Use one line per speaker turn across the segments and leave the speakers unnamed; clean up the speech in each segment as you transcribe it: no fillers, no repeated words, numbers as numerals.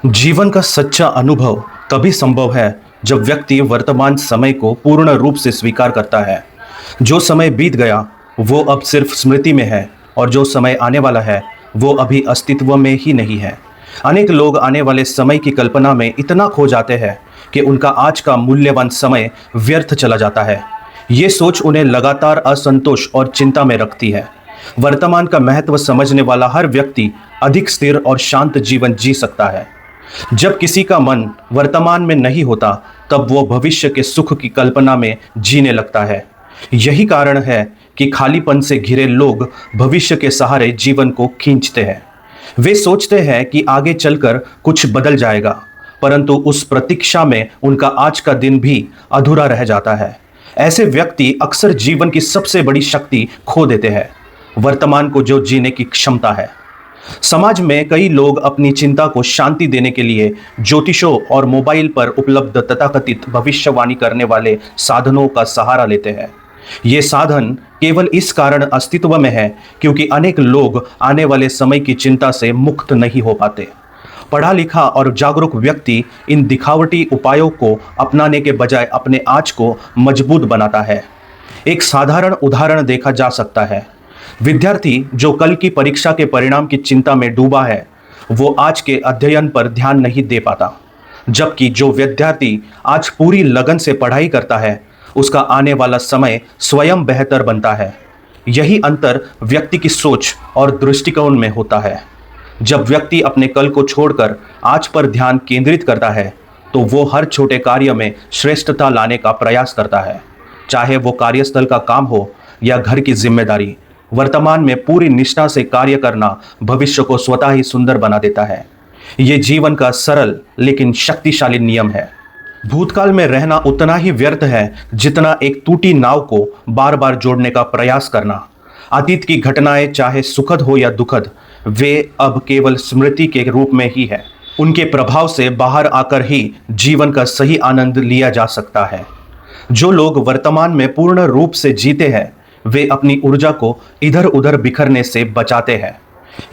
जीवन का सच्चा अनुभव तभी संभव है जब व्यक्ति वर्तमान समय को पूर्ण रूप से स्वीकार करता है। जो समय बीत गया वो अब सिर्फ स्मृति में है और जो समय आने वाला है वो अभी अस्तित्व में ही नहीं है। अनेक लोग आने वाले समय की कल्पना में इतना खो जाते हैं कि उनका आज का मूल्यवान समय व्यर्थ चला जाता है। ये सोच उन्हें लगातार असंतोष और चिंता में रखती है। वर्तमान का महत्व समझने वाला हर व्यक्ति अधिक स्थिर और शांत जीवन जी सकता है। जब किसी का मन वर्तमान में नहीं होता तब वो भविष्य के सुख की कल्पना में जीने लगता है। यही कारण है कि खालीपन से घिरे लोग भविष्य के सहारे जीवन को खींचते हैं। वे सोचते हैं कि आगे चलकर कुछ बदल जाएगा, परंतु उस प्रतीक्षा में उनका आज का दिन भी अधूरा रह जाता है। ऐसे व्यक्ति अक्सर जीवन की सबसे बड़ी शक्ति खो देते हैं, वर्तमान को जो जीने की क्षमता है। समाज में कई लोग अपनी चिंता को शांति देने के लिए ज्योतिषों और मोबाइल पर उपलब्ध तथाकथित भविष्यवाणी करने वाले साधनों का सहारा लेते हैं। ये साधन केवल इस कारण अस्तित्व में है क्योंकि अनेक लोग आने वाले समय की चिंता से मुक्त नहीं हो पाते। पढ़ा लिखा और जागरूक व्यक्ति इन दिखावटी उपायों को अपनाने के बजाय अपने आज को मजबूत बनाता है। एक साधारण उदाहरण देखा जा सकता है। विद्यार्थी जो कल की परीक्षा के परिणाम की चिंता में डूबा है वो आज के अध्ययन पर ध्यान नहीं दे पाता, जबकि जो विद्यार्थी आज पूरी लगन से पढ़ाई करता है उसका आने वाला समय स्वयं बेहतर बनता है। यही अंतर व्यक्ति की सोच और दृष्टिकोण में होता है। जब व्यक्ति अपने कल को छोड़कर आज पर ध्यान केंद्रित करता है तो वो हर छोटे कार्य में श्रेष्ठता लाने का प्रयास करता है, चाहे वो कार्यस्थल का काम हो या घर की जिम्मेदारी। वर्तमान में पूरी निष्ठा से कार्य करना भविष्य को स्वतः ही सुंदर बना देता है। ये जीवन का सरल लेकिन शक्तिशाली नियम है। भूतकाल में रहना उतना ही व्यर्थ है जितना एक टूटी नाव को बार बार जोड़ने का प्रयास करना। अतीत की घटनाएं चाहे सुखद हो या दुखद, वे अब केवल स्मृति के रूप में ही है। उनके प्रभाव से बाहर आकर ही जीवन का सही आनंद लिया जा सकता है। जो लोग वर्तमान में पूर्ण रूप से जीते हैं वे अपनी ऊर्जा को इधर उधर बिखरने से बचाते हैं।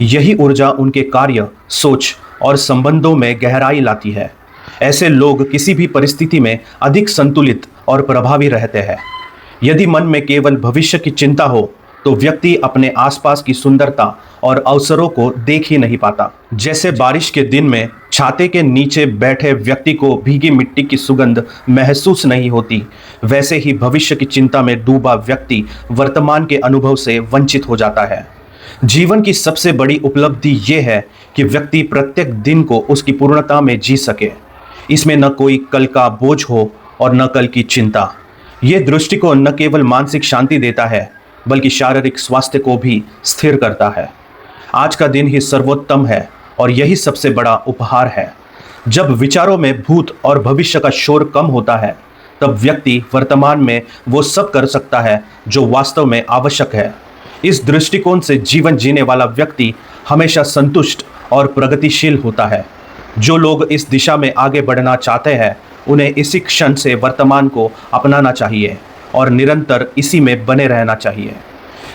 यही ऊर्जा उनके कार्य, सोच और संबंधों में गहराई लाती है। ऐसे लोग किसी भी परिस्थिति में अधिक संतुलित और प्रभावी रहते हैं। यदि मन में केवल भविष्य की चिंता हो तो व्यक्ति अपने आसपास की सुंदरता और अवसरों को देख ही नहीं पाता। जैसे बारिश के दिन में छाते के नीचे बैठे व्यक्ति को भीगी मिट्टी की सुगंध महसूस नहीं होती, वैसे ही भविष्य की चिंता में डूबा व्यक्ति वर्तमान के अनुभव से वंचित हो जाता है। जीवन की सबसे बड़ी उपलब्धि ये है कि व्यक्ति प्रत्येक दिन को उसकी पूर्णता में जी सके। इसमें न कोई कल का बोझ हो और न कल की चिंता। ये दृष्टिकोण न केवल मानसिक शांति देता है बल्कि शारीरिक स्वास्थ्य को भी स्थिर करता है। आज का दिन ही सर्वोत्तम है और यही सबसे बड़ा उपहार है। जब विचारों में भूत और भविष्य का शोर कम होता है तब व्यक्ति वर्तमान में वो सब कर सकता है जो वास्तव में आवश्यक है। इस दृष्टिकोण से जीवन जीने वाला व्यक्ति हमेशा संतुष्ट और प्रगतिशील होता है। जो लोग इस दिशा में आगे बढ़ना चाहते हैं उन्हें इसी क्षण से वर्तमान को अपनाना चाहिए और निरंतर इसी में बने रहना चाहिए।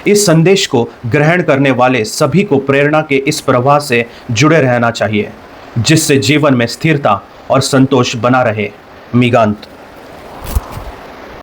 इस संदेश को ग्रहण करने वाले सभी को प्रेरणा के इस प्रवाह से जुड़े रहना चाहिए जिससे जीवन में स्थिरता और संतोष बना रहे। मिगांत।